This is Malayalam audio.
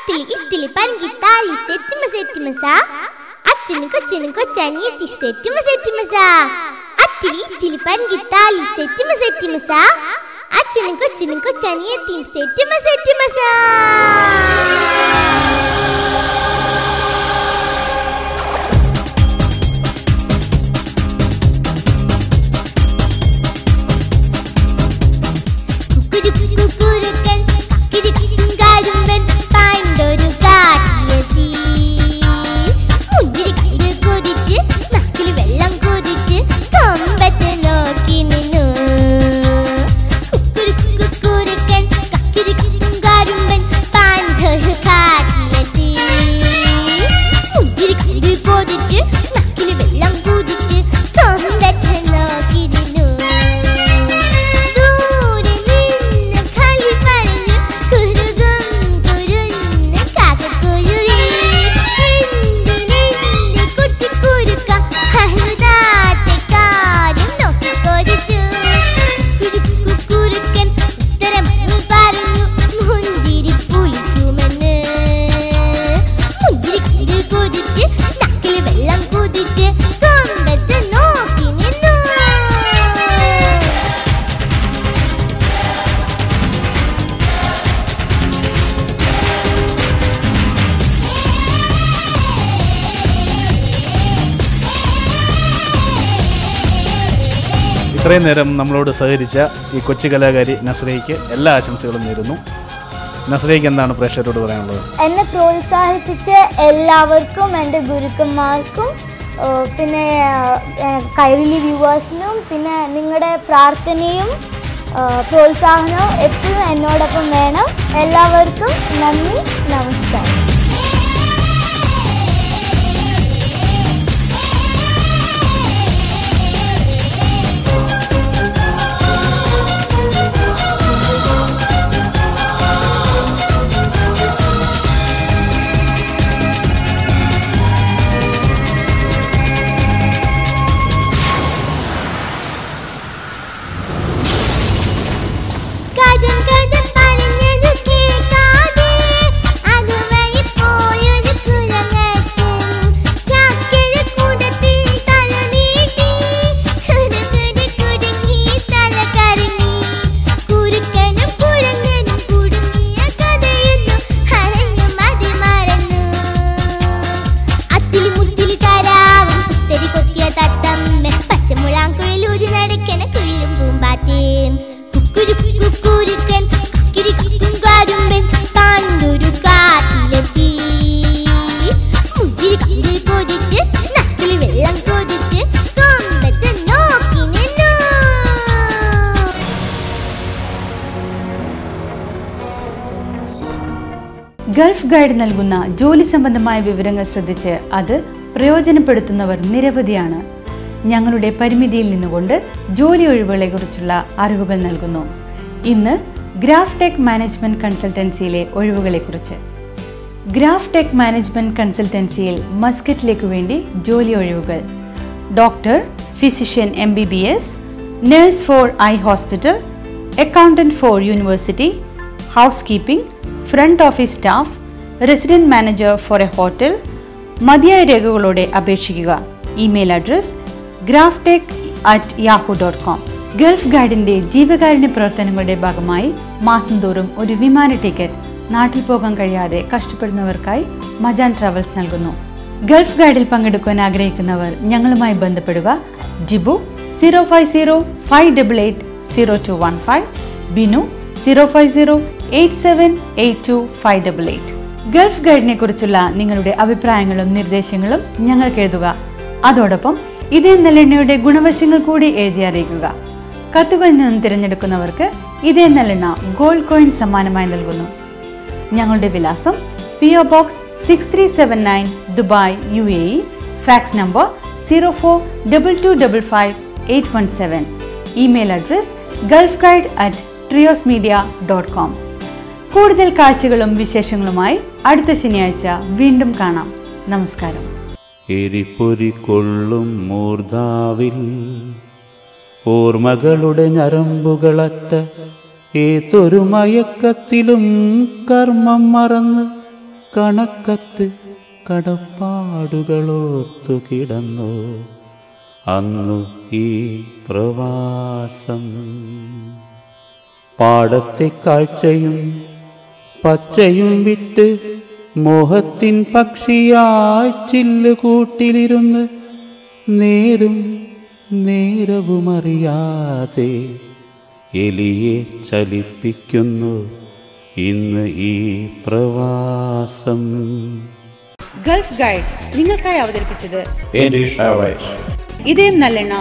അത്തിലി ഇത്തിലി പങ്കി താലി സെറ്റുമസ അച്ഛനും കൊച്ചനും കൊച്ചനിയത്തി സെറ്റുമസ അത്തിലി ഇത്തിലി പങ്കി താലി സെറ്റുമസ അച്ഛനും കൊച്ചനും കൊച്ചനിയത്തി സെറ്റുമസ. ഇത്രയും നേരം നമ്മളോട് സഹകരിച്ച ഈ കൊച്ചു കലാകാരി നസ്രയ്ക്ക് എല്ലാ ആശംസകളും നേരുന്നു. നസ്രയ്ക്ക് എന്താണ് പ്രേക്ഷകരോട് പറയാനുള്ളത്? എന്നെ പ്രോത്സാഹിപ്പിച്ച എല്ലാവർക്കും, എൻ്റെ ഗുരുക്കന്മാർക്കും, പിന്നെ കൈരളി വ്യൂവേഴ്സിനും, പിന്നെ നിങ്ങളുടെ പ്രാർത്ഥനയും പ്രോത്സാഹനവും എപ്പോഴും എന്നോടൊപ്പം വേണം. എല്ലാവർക്കും നന്ദി, നമസ്കാരം. ഗൾഫ് ഗൈഡ് നൽകുന്ന ജോലി സംബന്ധമായ വിവരങ്ങൾ ശ്രദ്ധിച്ച് അത് പ്രയോജനപ്പെടുത്തുന്നവർ നിരവധിയാണ്. ഞങ്ങളുടെ പരിമിതിയിൽ നിന്നുകൊണ്ട് ജോലി ഒഴിവുകളെക്കുറിച്ചുള്ള അറിവുകൾ നൽകുന്നു. ഇന്ന് ഗ്രാഫ് ടെക് മാനേജ്മെൻറ്റ് കൺസൾട്ടൻസിയിലെ ഒഴിവുകളെക്കുറിച്ച്. ഗ്രാഫ് ടെക് മാനേജ്മെൻറ്റ് കൺസൾട്ടൻസിയിൽ മസ്കറ്റിലേക്ക് വേണ്ടി ജോലി ഒഴിവുകൾ: doctor, physician MBBS, nurse for eye hospital, accountant for university, house keeping, front office staff, resident manager for a hotel. മതിയായ രേഖകളോടെ അപേക്ഷിക്കുക. Email address graftech@yahoo.com. ഗൾഫ് ഗൈഡിൻ്റെ ജീവകാരുണ്യ പ്രവർത്തനങ്ങളുടെ ഭാഗമായി മാസം തോറും ഒരു വിമാന ടിക്കറ്റ് നാട്ടിൽ പോകാൻ കഴിയാതെ കഷ്ടപ്പെടുന്നവർക്കായി മജാൻ ട്രാവൽസ് നൽകുന്നു. ഗൾഫ് ഗൈഡിൽ പങ്കെടുക്കാൻ ആഗ്രഹിക്കുന്നവർ ഞങ്ങളുമായി ബന്ധപ്പെടുക. ജിബു 05058880215, ബിനു 05087825888. ഗൾഫ് ഗൈഡിനെ കുറിച്ചുള്ള നിങ്ങളുടെ അഭിപ്രായങ്ങളും നിർദ്ദേശങ്ങളും ഞങ്ങൾക്ക് എഴുതുക. അതോടൊപ്പം ഇതേ നെല്ലെണ്ണയുടെ ഗുണവശങ്ങൾ കൂടി എഴുതി അറിയിക്കുക. കത്തുകളിൽ നിന്നും തിരഞ്ഞെടുക്കുന്നവർക്ക് ഇതേ നെല്ലെണ്ണ ഗോൾഡ് കോയിൻ സമ്മാനമായി നൽകുന്നു. ഞങ്ങളുടെ വിലാസം PO Box 6379, Dubai, UAE. Fax number 0422555817. Email address gulfguide@triosmedia.com. കൂടുതൽ കാഴ്ചകളും വിശേഷങ്ങളുമായി അടുത്ത ശനിയാഴ്ച വീണ്ടും കാണാം. നമസ്കാരം. എരിപ്പൊരിക്കൊള്ളും മൂർധാവിൽ ഓർമ്മകളുടെ ഞരമ്പുകളറ്റ ഏതൊരു മയക്കത്തിലും കർമ്മം മറന്ന് കണക്കത്ത് കടപ്പാടുകളോർത്തു കിടന്നു അന്നു ഈ പ്രവാസം. പാടത്തെ കാഴ്ചയും പച്ചയും വിട്ട് മോഹത്തിൻ പക്ഷിയായി ചില്ലുകൂട്ടിലിരുന്ന് നേരും നേരവുമറിയാതെ എലിയെ ചലിപ്പിക്കുന്നു ഇന്ന് ഈ പ്രവാസം. ഗൾഫ് ഗൈഡ് നിങ്ങൾക്കായി അവതരിപ്പിച്ചത് Indish Airways. ഇതേം നല്ലെണ്ണ.